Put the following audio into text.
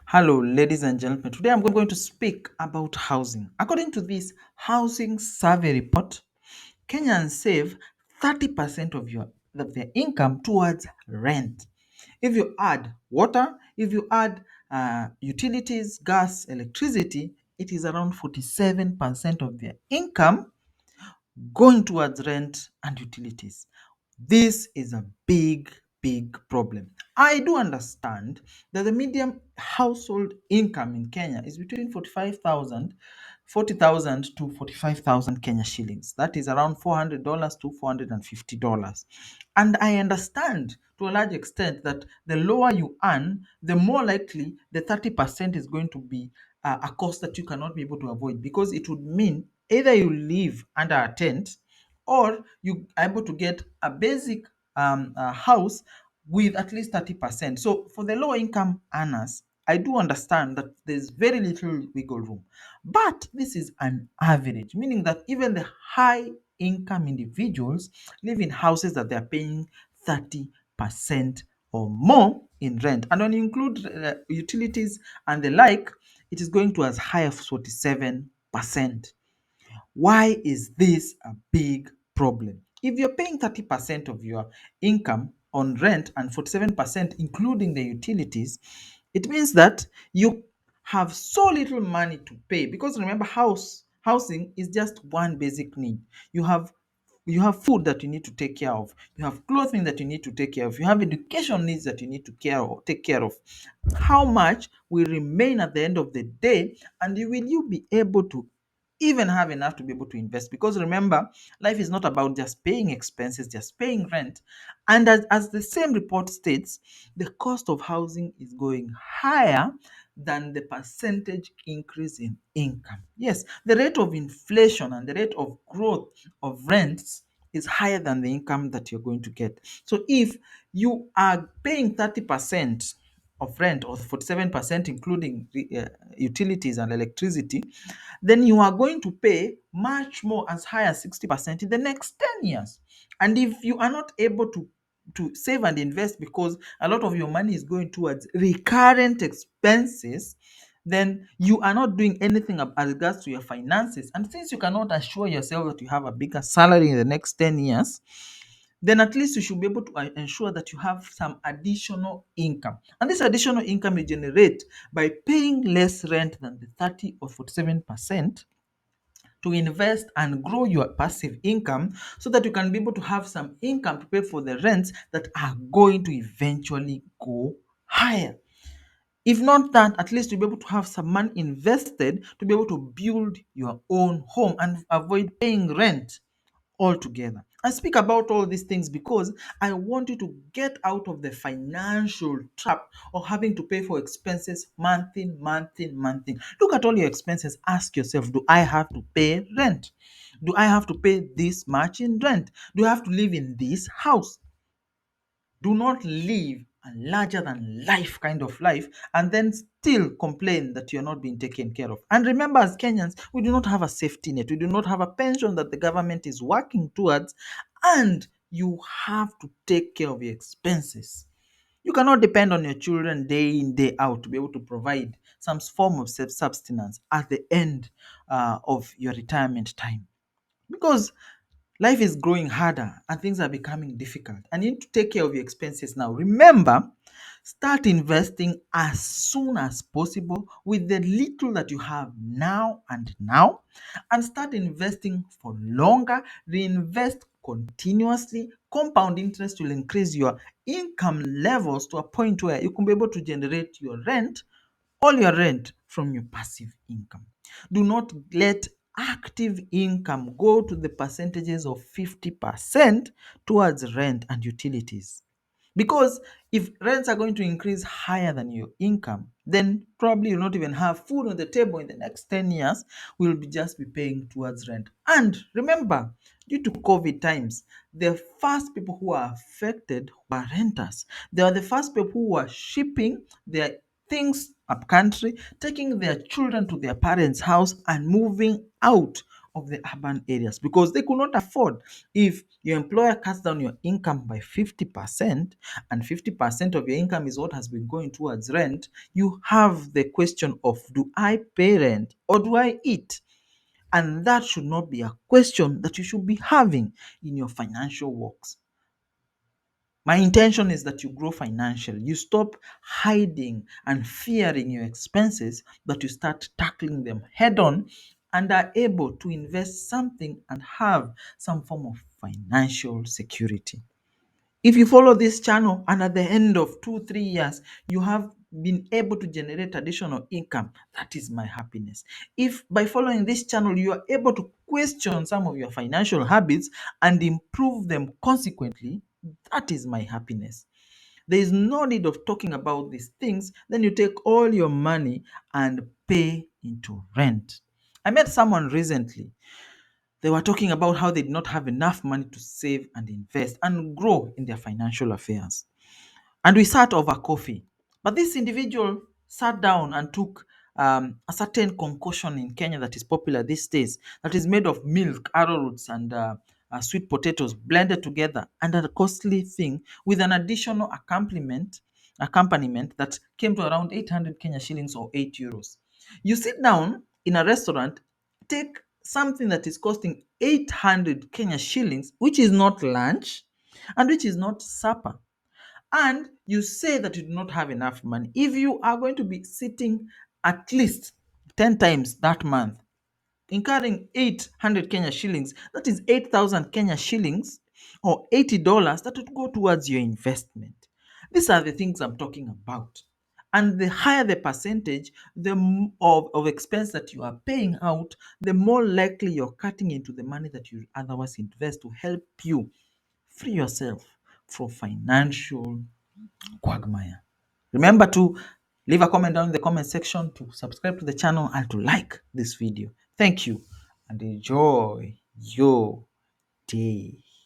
Hello, ladies and gentlemen. Today I'm going to speak about housing. According to this housing survey report, Kenyans save 30% of their income towards rent. If you add water, if you add utilities, gas, electricity, it is around 47% of their income going towards rent and utilities. This is a big problem. I do understand that the median household income in Kenya is between 40,000 to 45,000 Kenya shillings. That is around $400 to $450. And I understand to a large extent that the lower you earn, the more likely the 30% is going to be a cost that you cannot be able to avoid, because it would mean either you live under a tent or you are able to get a basic house with at least 30%. So for the low income earners, I do understand that there's very little wiggle room. But this is an average, meaning that even the high income individuals live in houses that they're paying 30% or more in rent. And when you include utilities and the like, it is going to as high as 47%. Why is this a big problem? If you're paying 30% of your income on rent and 47% including the utilities, it means that you have so little money to pay, because remember, housing is just one basic need. You have food that you need to take care of. You have clothing that you need to take care of. You have education needs that you need to take care of. How much will remain at the end of the day, and will you be able to even have enough to be able to invest? Because remember, life is not about just paying expenses, just paying rent. And as the same report states, the cost of housing is going higher than the percentage increase in income. Yes, the rate of inflation and the rate of growth of rents is higher than the income that you're going to get. So if you are paying 30% of rent, or 47% including utilities and electricity, then you are going to pay much more, as high as 60% in the next 10 years. And if you are not able to save and invest, because a lot of your money is going towards recurrent expenses, then you are not doing anything as regards to your finances. And since you cannot assure yourself that you have a bigger salary in the next 10 years, then at least you should be able to ensure that you have some additional income. And this additional income you generate by paying less rent than the 30 or 47%, to invest and grow your passive income, so that you can be able to have some income to pay for the rents that are going to eventually go higher. If not that, at least you'll be able to have some money invested to be able to build your own home and avoid paying rent altogether. I speak about all these things because I want you to get out of the financial trap of having to pay for expenses month in, month in, month in. Look at all your expenses. Ask yourself, do I have to pay rent? Do I have to pay this much in rent? Do I have to live in this house? Do not live a larger than life kind of life and then still complain that you're not being taken care of. And remember, as Kenyans, we do not have a safety net. We do not have a pension that the government is working towards. And you have to take care of your expenses. You cannot depend on your children day in, day out to be able to provide some form of self subsistence at the end of your retirement time. Because life is growing harder and things are becoming difficult. And you need to take care of your expenses now. Remember, start investing as soon as possible with the little that you have now, and start investing for longer. Reinvest continuously. Compound interest will increase your income levels to a point where you can be able to generate all your rent from your passive income. Do not let active income go to the percentages of 50% towards rent and utilities. Because if rents are going to increase higher than your income, then probably you'll not even have food on the table in the next 10 years. We'll just be paying towards rent. And remember, due to COVID times, the first people who are affected were renters. They are the first people who were shipping their things up country, taking their children to their parents' house and moving out of the urban areas because they could not afford. If your employer cuts down your income by 50%, and 50% of your income is what has been going towards rent, you have the question of, do I pay rent or do I eat? And that should not be a question that you should be having in your financial works. My intention is that you grow financially. You stop hiding and fearing your expenses, but you start tackling them head on and are able to invest something and have some form of financial security. If you follow this channel and at the end of 2, 3 years, you have been able to generate additional income, that is my happiness. If by following this channel, you are able to question some of your financial habits and improve them consequently, that is my happiness. There is no need of talking about these things. Then you take all your money and pay into rent. I met someone recently. They were talking about how they did not have enough money to save and invest and grow in their financial affairs. And we sat over coffee. But this individual sat down and took a certain concoction in Kenya that is popular these days, that is made of milk, arrowroots, and sweet potatoes blended together, and a costly thing with an additional accompaniment that came to around 800 Kenya shillings or 8 euros. You sit down in a restaurant, take something that is costing 800 Kenya shillings, which is not lunch and which is not supper, and you say that you do not have enough money. If you are going to be sitting at least 10 times that month, incurring 800 Kenya shillings, that is 8,000 Kenya shillings or $80 that would go towards your investment. These are the things I'm talking about. And the higher the percentage of expense that you are paying out, the more likely you're cutting into the money that you otherwise invest to help you free yourself from financial quagmire. Remember to leave a comment down in the comment section, to subscribe to the channel, and to like this video. Thank you and enjoy your day.